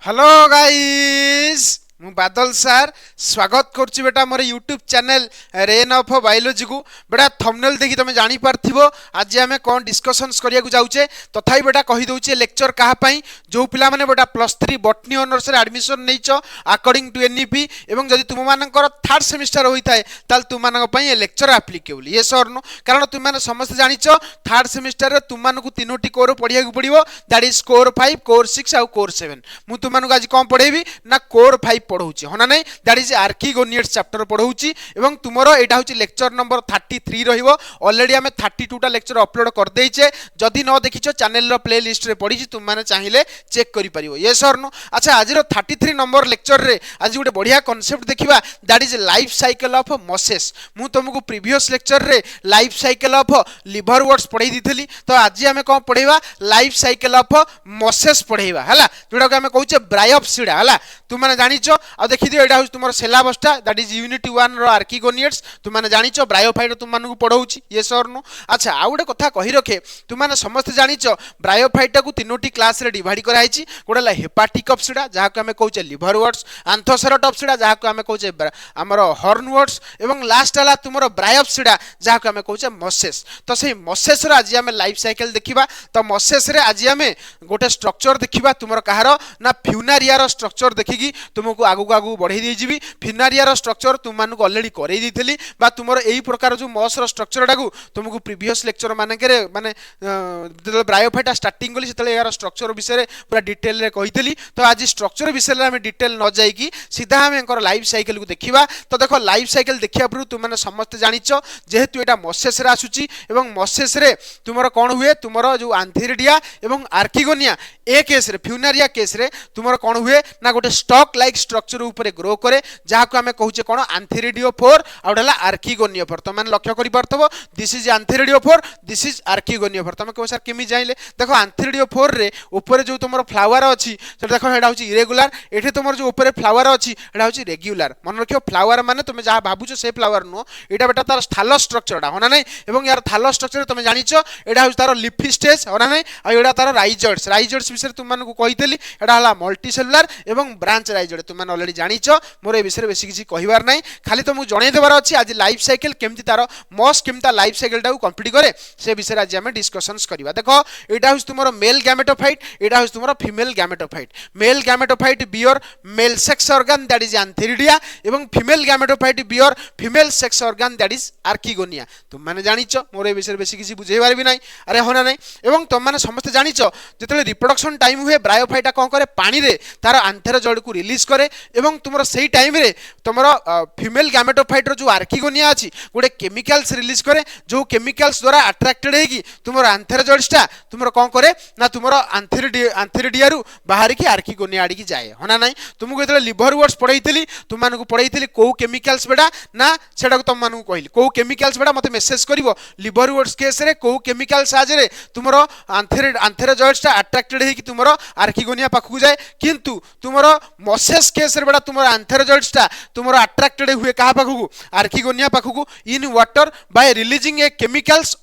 Hello guys मु बादल सार स्वागत करुच्ची बेटा मोर YouTube channel Rain of Biology को बेटा थंबनेल देखि तुम जानी पारथिबो आज आमे कोन डिस्कशंस करिया को जाउचे तथाई बेटा कहि दउचे लेक्चर कहा पई जो पिला माने बेटा +3 बॉटनी ऑनर्स रे admission nacho according to NEP एवं जदि तुम मानकर थर्ड सेमिस्टर होई थाए ताल तुम मानक पई ए लेक्चर एप्लीकेबल ये सर नो कारण तुम माने समस्त जानिचो थर्ड सेमिस्टर रे तुम मानकु तीनोटी कोर पढिया को पड़िबो दैट इज कोर 5 कोर 6 आ कोर 7 मु तुम मानकु आज कोन पढेबी ना कोर 5 पढ़ौची होना नहीं दैट इज आर्किगोनियट्स चैप्टर पढ़ौची एवं तुमरो एटा होची लेक्चर नंबर 33 रहिबो ऑलरेडी हमें 32 टा लेक्चर अपलोड कर देइछे जदि न देखिछो चैनल रो प्ले लिस्ट रे पढिछि तुम माने चाहिले चेक करि परिबो ये सर नो अच्छा आज रो 33 नंबर लेक्चर रे आज गोटे बढ़िया कांसेप्ट देखिबा that is life cycle of masses मु तुमको प्रीवियस लेक्चर रे लाइफ साइकिल ऑफ लिवरवर्ट्स पढाई दिथली तो आज हमें कोन पढेबा लाइफ साइकिल ऑफ मसेस पढेबा हला जोडा को हमें कहूचे ब्रायोप्सिडा हला तुम माने जानिछो आ देखि दियो एटा तुम सिलेबसटा दैट इज यूनिट 1 रो आर्किगोनियट्स तुम माने जानिछो ब्रायोफाइट तुम मानकु पढौची ये सर नो अच्छा आ गोटे कथा कहि रखे तुम माने समस्त जानिछो ब्रायोफाइट को तीनोटी क्लास रे डिवाइड कराइछि गोडला हेपाटिकप्सिडा जहा को हमें कहूचे लिवरवर्ट्स आंथोसेराटोप्सिडा जहा को हमें कहूचे हमर हॉर्नवर्ट्स एवं लास्ट वाला तुमरो ब्रायोप्सिडा जहा को हमें कहूचे मसेस तो सेही मसेस रे आज हमें लाइफ साइकिल देखिबा तो मसेस रे आज हमें गोटे स्ट्रक्चर देखिबा तुमरो कहारो ना फ्यूनारिया रो स्ट्रक्चर देखिकी तुमको आगु आगु बढ़ई देजिबी फिनारिया रो स्ट्रक्चर तुम मानक ऑलरेडी करई देथली बा तुमरो एही प्रकार जो मस रो स्ट्रक्चर टाकू तुमको प्रीवियस लेक्चर मानकरे माने जतले ब्रायोफाइटा स्टार्टिंग गली सेतले यार स्ट्रक्चर विषय रे पूरा डिटेल रे कहितली तो आज स्ट्रक्चर विषय रे हम डिटेल न जाई की सीधा हम एकर लाइफ साइकिल को देखिबा तो देखो लाइफ साइकिल देखिया पूर्व तुम माने समस्त जानिचो जेहेतु एटा मसेस रे आसुची एवं मसेस रे तुमरो कोन हुए तुमरो जो आंथेरिडिया एवं आर्किगोनिया ए केस रे फ्यूनारिया केस रे तुमरो कोन हुए ना गोटे स्टॉक लाइक स्ट्रक्चर ऊपर ग्रो करे जहा को हमें कहूचे कोन आंथेरिडियोफोर आउडला आर्किगोनियोफोर तो माने लक्ष्य करि परतबो दिस इज आंथेरिडियोफोर दिस इज आर्किगोनियोफोर तुम कहो सर केमि जाइले देखो आंथेरिडियोफोर रे ऊपर जो तुमरो फ्लावर अछि तो देखो एडा होची इरेगुलर एठे तुमरो जो ऊपर फ्लावर अछि एडा होची रेगुलर मन रखियो फ्लावर माने तुम जहा भाबुचो से फ्लावर नो एटा बेटा तार थालो स्ट्रक्चरडा होना नै एवं यार थालो स्ट्रक्चर तुम जानिचो एडा होची तार लिफी स्टेज होना नै आ एडा तार राइजर्स विषय तुम मानकु कहितली एडा हला मल्टी सेलुलर एवं ब्रांच राइजर्ड तुम माने ऑलरेडी जानिचो मोर ए विषय बेसी किछि कहिवार नै खाली तो मु जणै देबार अछि आज लाइफ साइकिल केमति तार मस केमता लाइफ साइकिल टाउ कंप्लीट करे से विषय आज हम डिस्कशंस करबा देखो एटा होस तुमरो मेल गैमेटोफाइट एटा होस तुमरो female gametophyte male gametophyte bear male sex organ that is antheridia एवं female gametophyte bear female sex organ that is archegonia तुम माने जानिचो मोर ए विषय बेसी किछि बुझेबार भी नै अरे होना नै एवं तुम माने समस्त जानिचो जेतले रिप्रोडक्शन टाइम हुए ब्रायोफाइटा कोन करे पानी रे तार आंथेर जड़ को रिलीज करे एवं तुमरो सेही टाइम रे तुमरो फीमेल गैमेटोफाइट रो जो आर्किगोनिया अछि गोटे केमिकल्स रिलीज करे जो केमिकल्स द्वारा अट्रैक्टेड हेगी तुमरो आंथेर जड़टा तुमरो कोन करे ना तुमरो आंथेरिडिया रु बाहर की आर्किगोनिया आडी की जाए होना नै तुमको एतले लिवरवर्ट्स पढाइतली तुम मानकु पढाइतली को केमिकल्स बेटा ना सेडा को तुम मानकु कहली को केमिकल्स बेटा मते मेसेज करिवो लिवरवर्ट्स केस रे को केमिकल्स आज रे तुमरो आंथेर जड़टा अट्रैक्टेड हेगी तुमरो आर्किगोनिया पाखु जाए किंतु तुमरो मसेस केस रे बेटा तुमरो आंथेर जड़टा तुमरो अट्रैक्टेड हुए कहा पाखु आर्किगोनिया पाखु in water by releasing a chemicals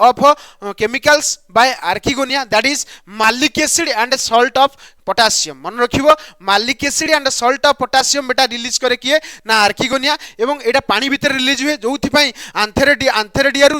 by archegonia that is malic acid and salt of potassium मन रखिबो malic acid and salt of potassium बेटा रिलीज करे किए ना आर्किगोनिया एवं एटा पानी भीतर रिलीज हुए जोथि पई आंथेरिडिया रु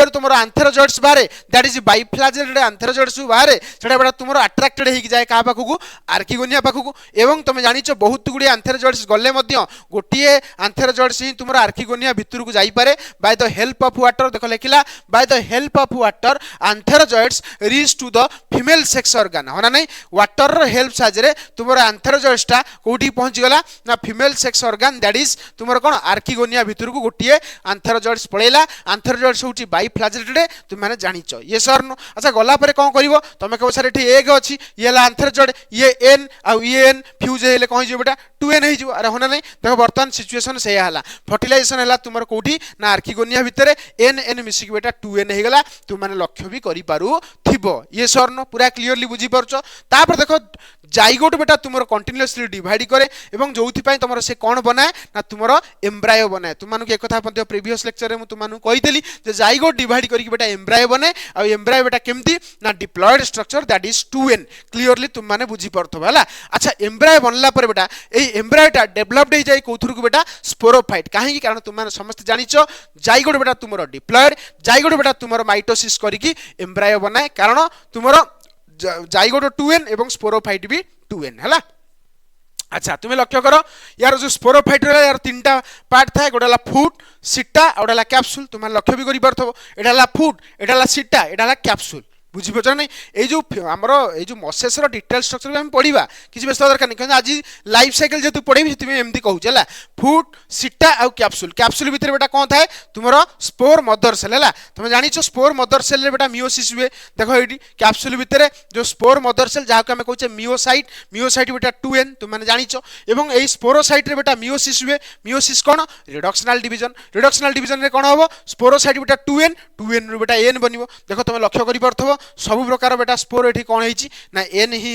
तुमरो आंथेर जॉइंट्स बारे दैट इज बाइफ्लाजेलेटेड आंथेर जॉइंट्स बारे सेटा बेटा तुमरो अट्रैक्टेड हेकि जाय का पाखु आर्किगोनिया पाखु एवं तुम जानिचो बहुत गुडी आंथेर जॉइंट्स गले मध्य गोटिए आंथेर जॉइंट्स ही तुमरो आर्किगोनिया भितर को जाई पारे by the help of water देखो लेखिला by the help of water antherozoids reach to the female sex organ होना नै वाटर रो हेल्प साजरे तुमरो आंथेर जॉइंट्सटा कोठी पहुंच गला ना female sex organ that is तुमरो कोन आर्किगोनिया भितर को गोटिए आंथेर जॉइंट्स पळेला आंथेर जॉइंट्स होची बाइफ्लाजेलेटेड तुम माने जानिचो ये सर नो अच्छा गला परे कोन करिवो तमे कहबो सर एठी एग अछि ये ला आंथेर जॉइंट ये एन आ ये एन फ्यूज हेले कोन जे बेटा 2n हे जो अरे होना नै देखो वर्तमान सिचुएशन से हला फर्टिलाइजेशन हला तुमरो कोठी ना आर्किगोनिया भितर n मिसिक बेटा 2n हे गला तुम माने लक्ष्य भी करि पारु थिबो ये सर नो पूरा क्लियरली बुझी परछो तापर तापर देखो जाइगोट बेटा तुम कंटिन्यूअसली डिवाइड करे एवं जोथि तुम से कौन बनाए ना तुम एम्ब्रायो बनाए तुमको एक कथा प्रीवियस लेक्चर में तुमको कही जाइगोट डिवाइड करके बेटा एम्ब्रायो बने आ एम्ब्रायो बेटा केमती ना diploid structure that is 2n clearly तुम माने बुझी परथबो हला। अच्छा एम्ब्रायो बनला पर बेटा ए एम्ब्रायोटा डेवलप्ड हो जाए कोथुर को बेटा स्पोरोफाइट काहे कारण तुम माने समस्त जानिचो जाइगोट बेटा तुम डिप्लॉयड जाइगोट बेटा तुम माइटोसिस करके एम्ब्रायो बनाए कारण तुम जाइगोट 2n एवं स्पोरोफाइट भी 2n है। अच्छा तुम्हें लक्ष्य करो यार जो स्पोरोफाइट यार तीनटा पार्ट था गोटे फुट सीटा और गोटे कैप्सूल तुम लक्ष्य भी कर फुट एटा सीटा एटा कैप्सूल बुझीपार ना ये आमर ये मसेस डिटेल स्ट्रक्चर भी पढ़ा किसी व्यस्त दरकार नहीं आज लाइफ साइकिल जेहतु पढ़ेबी से एमती कहूँ फुट सीटा आउ कैप्सूल कैप्सूल भितर बेटा कौन थाए तुम स्पोर मदर सेल है तुम जान स्पोर मदर सेल बेटा मियोसिस हुए देख ये कैप्सूल भितर जो स्पोर मदर सेल जहाँ आम कहे मियोसाइट मियोसाइट बेटा 2n तुमने जानिच एवं यही स्पोरोसाइट रे बेटा मियोसिस हुए मियोसिस कौन रिडक्शनल डिविजन में कौन हम स्पोरोसाइट बेटा 2n रू बेटा n बन देख तुम लक्ष्य कर सब प्रकार बेटा स्पोर ये कौन है ना एन ही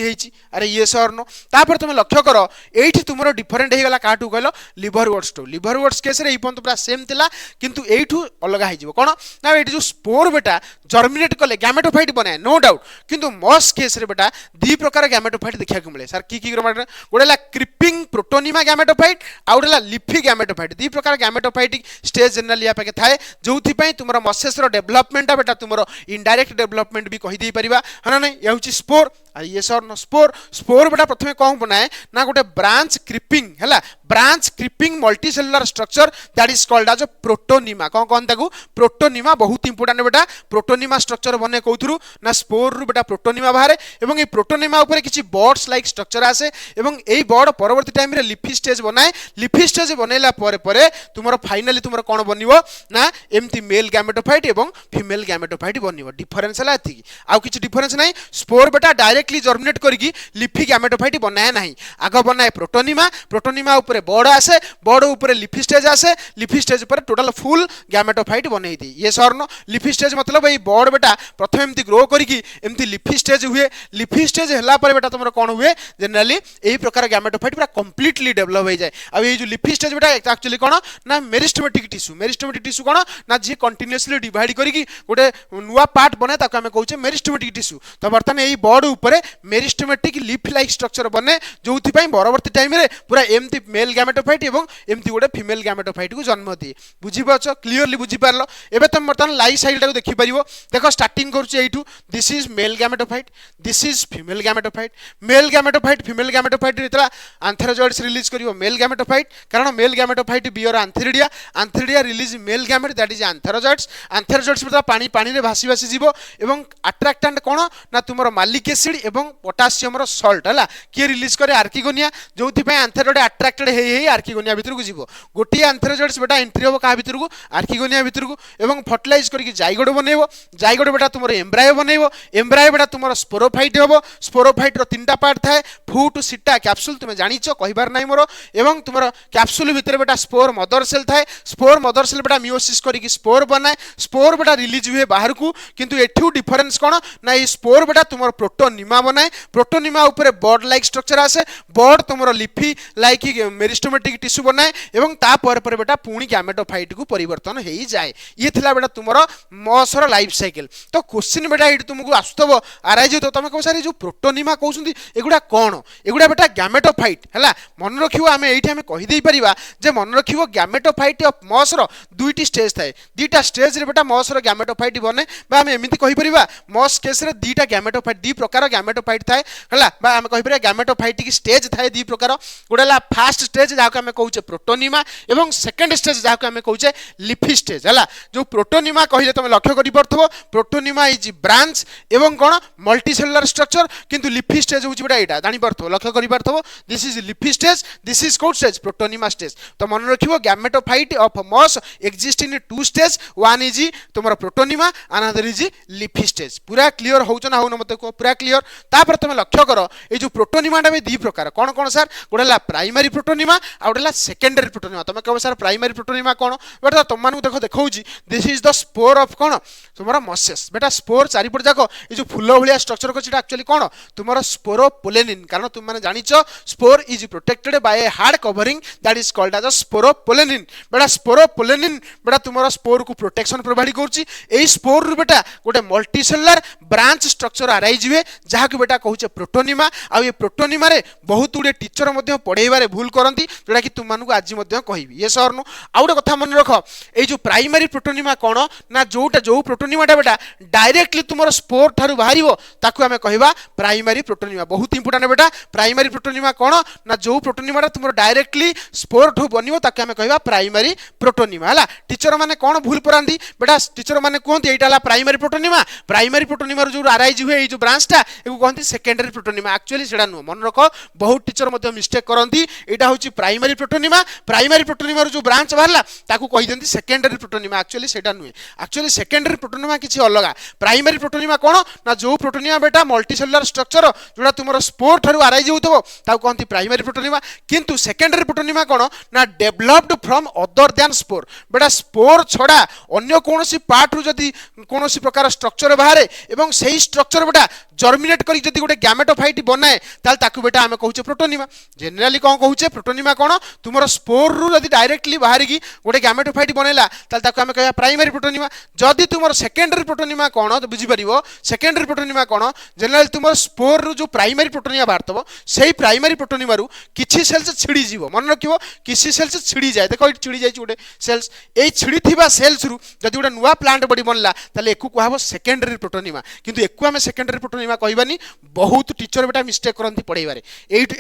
अरे ये सर नो तापर तुम लक्ष्य कर ये तुम डिफरेन्ट होगा क्या कह लिवर वर्ड्स केस पूरा सेम थिला किंतु एठू अलग हो कौन ना ये जो स्पोर बेटा जर्मिनेट कले गैमेटोफाइट बनाए नो डाउट किंतु मस केस रे बेटा दी प्रकार गैमेटोफाइट देखा मिले सर की गोटे क्रिपिंग प्रोटोनिमा गैमेटोफाइट आउ गोटे लिफी गैमेटोफाइट दी प्रकार गैमेटोफाइटिक स्टेज जनरली या पाखे थाए जो तुम मसेस डेवलपमेंट बेटा तुम इनडायरेक्ट डेवलपमेंट भी कहीदे पार है ना नहीं ये हूँ स्पोर ये सर नो स्पोर स्पोर बेटा प्रथम कौन बनाए ना गोटे ब्रांच क्रिपिंग है branch creeping multicellular structure that is called as protonema कौन कहते प्रोटोनिमा बहुत इंपोर्टेंट बेटा प्रोटोनिमा स्ट्रक्चर बने कौथुरु ना स्पोर रु बेटा प्रोटोनिमा बाहर एवं ये प्रोटोनिमा ऊपर किसी बर्ड्स लाइक स्ट्रक्चर आसे एवं यही बर्ड परवर्ती टाइम रे लिफी स्टेज बनाए लिफी स्टेज बनैला परे तुम फाइनाली तुम कौन बनिवो ना एमती मेल गैमेटोफाइट एवं फीमेल गैमेटोफाइट बनिवो डिफरेंस है एति आउ किछि डिफरेंस नहीं स्पोर बेटा डायरेक्टली जर्मिनेट करके लिफी गैमेटोफाइट बनाए ना आग बनाए प्रोटोनिमा प्रोटोनिमा ऊपर बर्ड आसे बर्ड ऊपर लिफी स्टेज आसे लिफी स्टेज पर टोटल फुल गैमेटोफाइट बनई दी ये सर नो लिफी स्टेज मतलब ये बर्ड बेटा प्रथम एमती ग्रो करके एमती लिफी स्टेज हुए लिफी स्टेज है बेटा तुम कौन हुए जनरली यही प्रकार गैमेटोफाइट पूरा कंप्लीटली डेवलप हो जाए अब ये जो लिफी स्टेज बेटा एक्चुअली कौन ना मेरिस्टेमेटिक टिश्यू कौन ना जी कंटिन्यूअसली डिवाइड करके गोटे नुआ पार्ट बने ताको आमे कहूचे मेरिस्टेमेटिक टिश्यू तो बर्तमान यही बर्ड ऊपर मेरिस्टेमेटिक लीफ लाइक स्ट्रक्चर बने जो परवर्ती टाइम रे पूरा एमती मेल गैमेटोफाइट एवं एमती गोटे फीमेल गैमेटोफाइट को जन्म दिए बुझीपार क्लीयरली बुझीपार एवं तुम बर्तमान लाइफ साइकिल टाइम देखिपर देख स्टार्टिंग करूँ this is male gametophyte this is female gametophyte female gametophyte जेतला आंथेरोजॉइड्स रिलीज करिवो मेल गैमेटोफाइट कारण male gametophyte bear antheridia release male gamete that is antherozoids मतलब पानी पानी रे भासी भासी जीवो एवं अट्रैक्टेंट कौन ना तुम मालिक एसिड एवं पोटासियम सल्ट है किए रिलीज करे आर्किगोनिया जो आंथेरोइड अट्रैक्टेड है आर्किगोनिया भितर को जीव गोटे आंथेरोजॉइड्स बेटा एंट्री हम क्या भितर को आर्किगोनिया भितर को एवं फर्टिलाइज करके जाइगोट बनइबो जाइगोट बेटा तुम एम्ब्रायो बनइबो एम्ब्रायो बेटा तुम स्पोरोफाइट हम स्पोरोफाइट रो तीनटा पार्ट थाए फुट सीटा कैप्सूल तुम जानिच कहबार नहीं मोर एवं तुम कैप्सूल भितर बेटा स्पोर मदर सेल थाए स्पोर मदर सेल बेटा मियोसिस करके स्पोर बनाए स्पोर बेटा रिलीज हुए बाहर को किंतु एठू डिफरेंस कौन ना ये स्पोर बेटा तुम प्रोटोनिमा बनाए प्रोटोनिमा ऊपर बर्ड लाइक स्ट्रक्चर आसे बर्ड तुम लिफी लाइक मेरिस्टोमेटिक टिश्यू बनाए एवं तापर बेटा पुणी गैमेटोफाइट को परिवर्तन हो जाए ये थिला बेटा तुम मसर लाइफ साइकिल तो क्वेश्चन बेटा ये तुमको आसुव आराइज तो तुम कह सारे जो प्रोटोनिमा कहते एगुड़ा कौन एगुड़ा बेटा गैमेटोफाइट है मन रखियो आम ये कहीदे पार जे मन रखियो गैमेटोफाइट ऑफ मसर दुईटी स्टेज थाए दीटा स्टेज रे बेटा मसर गैमेटोफाइट बने आम एमती कहीपर मस केस रे दीटा गैमेटोफाइट दी प्रकार गैमेटोफाइट थाए है आम कहीपर गैमेटोफाइटिक स्टेज थाए दी प्रकार गोटे फास्ट स्टेज जहाँ आम कहे प्रोटोनिमा एवं सेकेंड स्टेज जहाँ आम कहे लिफी स्टेज है जो प्रोटोनिमा कहले तुम लक्ष्य कर प्रोटोनिमा इज ब्रांच एवं कौन मल्टीसेलुलर स्ट्रक्चर किंतु लिफी स्टेज हूँ बेटा यहाँ जानी लक्ष्य कर this is leafy stage this is कौन स्टेज प्रोटोनिमा स्टेज तो मन रखियो gametophyte of moss exist in two stage one is तुम protonema another is leafy stage पूरा क्लीयर हो ना हो मत पूरा क्लीयर तापर तुम लक्ष्य कर ये जो प्रोटोनिमाटा भी दी प्रकार कौन कौन सर गोटे है प्राइमरी प्रोटोनिमा आ गोटे सेकेंडरी प्रोटोनिमा तुम कह सर प्राइमरी प्रोटोनिमा कौन बेटा तुम देख देखा this is the spore of कौन तुम मसेस बेटा स्पोर चारिपट जाक ये जो फूल भाया स्ट्रक्चर को एक्चुअली कौन तुम स्पोरोपोलेनिन कारण तुम जानिच spore is protected by a hard covering that is called as a sporopollenin बेटा स्पोरोपोलेनिन बेटा तुम स्पोर को प्रोटेक्शन प्रोवाइड करुच्ची यही स्पोर रु बेटा गोटे मल्टीसेलुलर ब्रांच स्ट्रक्चर आराइज हुए जहाँ को बेटा कहूचे प्रोटोनिमा आ ये प्रोटोनिमा रे बहुत गुड़े टीचर पढ़ेबारे भूल करती जोटा कि तुमको आज कहि ये सर नु आ गोटे कथा मन रख ये जो प्राइमरी प्रोटोनिमा कौन ना जोटा जो प्रोटोनिमाटा बेटा डायरेक्टली तुम स्पोर ठारू बाहर ताकू आम कहवा प्राइमरी प्रोटोनिमा बहुत इंपोर्टेंट बेटा प्राइमरी प्रोटोनिमा कौन ना जो प्रोटोनिमाटा तुम डायरेक्टली स्पोर ठू बन ताकू आम कहवा प्राइमरी प्रोटोनिमा है टीचर मैंने कौन भूल कराती बेटा टीचर मैंने कहते यहाँ प्राइमरी प्रोटोनिमा जो आराइज हुए जो ब्रांचटा ये कहते सेकेंडरी प्रोटोनिमा एक्चुअली से नुह मन रख बहुत टीचर मिस्टेक करती यहाँ हूँ प्राइमरी प्रोटोनिमा जो ब्रांच बाहर ताकू कही दिखती सेकेंडरी प्रोटोनिमा एक्चुअली से नुहे एक्चुअली सेकेंडरी प्रोटोनिमा किसी अलग प्राइमरी प्रोटोनिमा कौन ना जो प्रोटोनिमा बेटा मल्टीसेलुलर स्ट्रक्चर जोड़ा तुम स्पोर ठारू आराइज होता कहती प्राइमरी प्रोटोनिमा किंतु सेकेंडरी प्रोटोनिमा कौन ना developed from other than spore बेटा स्पोर छड़ा अन्य कौन पार्ट रु जदि कौन प्रकार स्ट्रक्चर बाहर एवं से स्ट्रक्चर बेटा जर्मिनेट करी जदि गोटे गैमेटोफाइट बनाए ताकू बेटा आम कहूचे प्रोटोनिमा जेनेराली कौन कहूचे प्रोटोनिमा कौन तुम स्पोर रु जदि डायरेक्टली बाहर की गोटे गैमेटोफाइट बनैला ताकू आम कह प्राइमरी प्रोटोनिमा जदि तुम सेकेंडरी प्रोटोनिमा कौन तो बुझीपर सेकेंडरी प्रोटोनिमा कौन जेनेराली तुम स्पोर रु जो प्राइमरी प्रोटोनिमा बाहर थो से प्राइमरी प्रोटोनिमा रु किछि सेल्स छिड़ी जीव मन रखियो किछि सेल्स छिड़ी जाए देखो छिड़ी जाए गोटे सेल्स ये छिड़ी थिबा सेल्स रु जदि गोटे नुआ प्लांट बॉडी बनला ताले एकु कहबो सेकेंडरी प्रोटोनिमा किंतु एकु आमे सेकेंडरी प्रोटोनिमा कहबानी बहुत टीचर बेटा मिस्टेक करंती पढाइबारे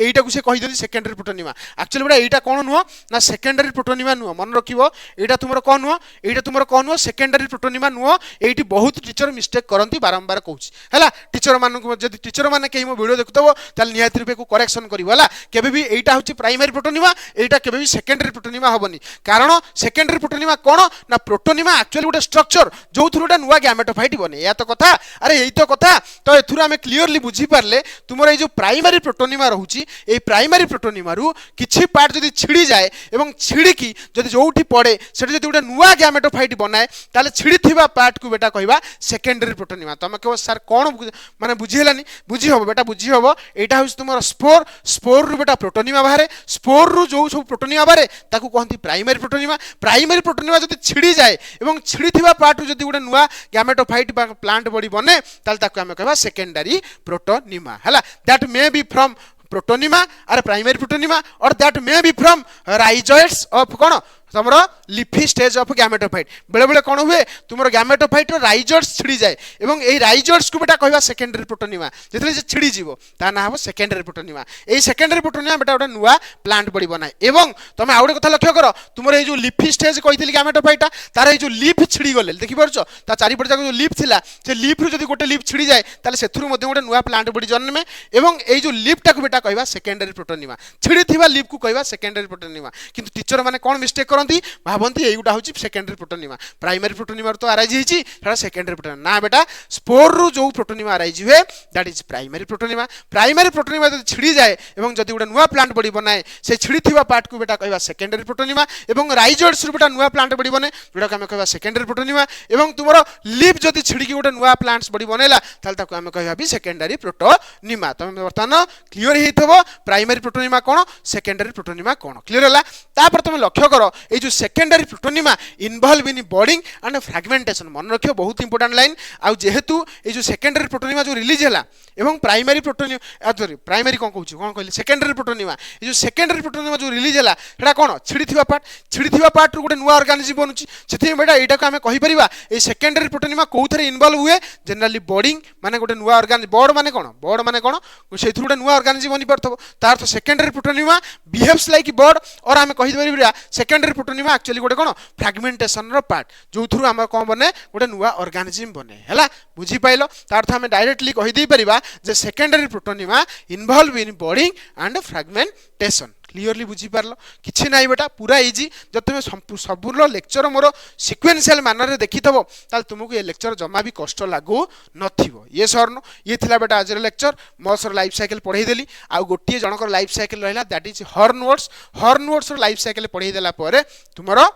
एटा को से कहि देली सेकेंडरी प्रोटोनिमा एक्चुअली बेटा एटा कोन नुह ना सेकेंडरी प्रोटोनिमा नुह मन रखिबो एटा तुमरो कोन नुह एटा तुमरो कोन नुह सेकेंडरी प्रोटोनिमा नुह एटी बहुत टीचर मिस्टेक करंती बारंबार कहूची हला टीचर मानकु जदि टीचर माने केही मो वीडियो देखतबो ताल निहाती रूपे को करेक्शन करिवो हला केबे भी एटा होची प्राइमरी प्रोटोनिमा एटा केबे भी सेकेंडरी प्रोटोनिमा होबनी कारण सेकेंडरी प्रोटोनिमा कोन ना प्रोटोनिमा एक्चुअली गोटे स्ट्रक्चर जो थ्रुटा नुआ गैमेटोफाइट बने या तो कथा अरे यही तो कथा तो एथुर आमे क्लियरली बुझी पारले तुमरो ए जो प्राइमरी प्रोटोनिमा रहूची ए प्राइमरी प्रोटोनिमा रु किछि पार्ट जदि छिड़ी जाए एवं छिड़ी की जदि जोठी पड़े सेठी जदि गोटे नुआ गैमेटोफाइट बनाए ताले छिड़ी थिबा पार्ट को बेटा कहबा सेकेंडरी प्रोटोनिमा तमे कहबो सर कोन माने बुझी हेलानी बुझी हबो बेटा बुझी हबो एटा होस तुमरो स्पोर स्पोर रु बेटा प्रोटोनिमा बाहरे स्पोर रु जो सब प्रोटोनिमा बाहरे ताकू कहंती प्राइमरी प्रोटोनिमा जदि छिड़ी जाए एवं छिड़ी थिबा पार्ट जदि गोटे नुआ गैमेटोफाइट प्लांट बॉडी बने ताल ताकू आमे कहबा सेकेंडरी प्रोटोनिमा हला that may be from protonema और प्राइमरी प्रोटोनिमा और that may be from rhizoids of कौन तुम लिफी स्टेज ऑफ गैमेटोफाइट बेले बेले कौन हुए तुम गैमेटोफाइट राइजोइड्स छिड़ी जाए एवं ए राइजोइड्स को बेटा कहबा सेकेंडरी प्रोटोनिमा जेतले से छिड़ी जीवो ता ना हबो secondary protonema a secondary protonema बेटा गोटे नुआ प्लांट बॉडी बनाए एवं तुम आउ गोटे कथा लक्ष्य कर तुम ए जो लिफी स्टेज कहितली गैमेटोफाइटा तार ए जो लीफ छिड़ी गले देखि परछो ता चारिपट जाक जो लीफ थिला से लीफ रु जदि गोटे लीफ छिड़ी जाए ताले सेथुरु मध्ये गोटे नुआ प्लांट बॉडी जन्मे एवं ए जो लीफटा को बेटा कहबा सेकेंडरी प्रोटोनिमा छिड़ी थिबा लीफ को कहबा सेकेंडरी प्रोटोनिमा किंतु टीचर माने कोन मिस्टेक करंती भाबंती एगुटा हूँ सेकेंडरी प्रोटोनिमा प्राइमरी प्रोटोनिमा तो आराइज होता सेकेंडरी प्रोटोनिमा ना बेटा स्पोर रु जो प्रोटोनिमा आराइज हुए दैट इज प्राइमरी प्रोटोनिमा जब छिड़ी जाए और जब गोटे नुआ प्लांट बॉडी बनाए से छिड़ी थिबा पार्ट को बेटा कहबा सेकेंडरी प्रोटोनिमा और राइजोइड्स रु बेटा नुआ प्लांट बॉडी बने जोटा आम कहबा सेकेंडरी प्रोटोनिमा और तुम लीफ जदि छिड़की गोटे नुआ प्लांट्स बॉडी बनैला ताल ताकू आम कहबा भी सेकेंडरी प्रोटोनिमा तुम बर्तमान क्लियर हेइथबो प्राइमरी प्रोटोनिमा कोन सेकेंडरी प्रोटोनिमा कोन क्लियर होला तापर तुम लक्ष्य कर ए जो secondary protonema involve in budding and fragmentation मन रखियो बहुत इंपोर्टेंट लाइन आ जेहेतु ये जो सेकेंडरी प्रोटोनिमा जो रिलीज है एवं प्राइमरी प्रोटोनिमा सॉरी प्राइमरी कौन कहली सेकेंडरी प्रोटोनिमा ये जो सेकेंडरी प्रोटोनिमा जो रिलीज है सेटा कौन छिड़ी पार्ट रू गोटे नुआ ऑर्गेनिज्म बनुची से बेटा यहाँ को आम कहीपर ये सेकेंडरी प्रोटोनिमा कौन इन्वॉल्व हुए जनरली बॉडिंग माने गोटे नुआ ऑर्गेनिज्म बॉड माने कौन से गोटे नुआ ऑर्गेनिज्म बनी पार तार तो secondary protonema behaves like bud और आम कहीपर सेकेंडरी प्रोटोनिमा एक्चुअली गोटे कौन फ्रैगमेंटेशन रो पार्ट जो थ्रू आम कौन बने गोटे नुआ ऑर्गेनिज्म बने है बुझी पाइल तार तो आम डायरेक्टली कहीदे पारिबा जे secondary protonema involve in budding and fragmentation clearly बुझी पारलो किछि नाही बेटा पूरा इजी जब तुम सबुर लेक्चर मोर सिक्वेन्शियल मानर देखिथबो ताल तुमको ये लेक्चर जमा भी कष्ट लागू नथिबो ये सरनो ये थिला बेटा आज लेक्चर मो सर लाइफ साइकिल पढ़ाई देली आ गोटे जनकर लाइफ साइकिल रहला that is horn words life cycle पढ़ाई देला परे तुमरो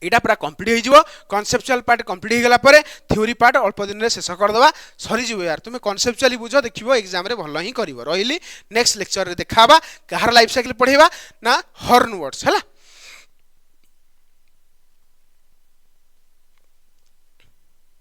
एटा पूरा कंप्लीट हो कनसेप्चुअल पार्ट कंप्लीट हो गला थ्योरी पार्ट अल्प दिन में शेष करदे सरीज यार तुम कनसेप्चुअली बुझ देखो एग्जाम रे भल ही कर रही नेक्स्ट लेक्चर रे देखा कहार लाइफ साइकिल पढ़ेबा ना हॉर्न वर्ड्स है।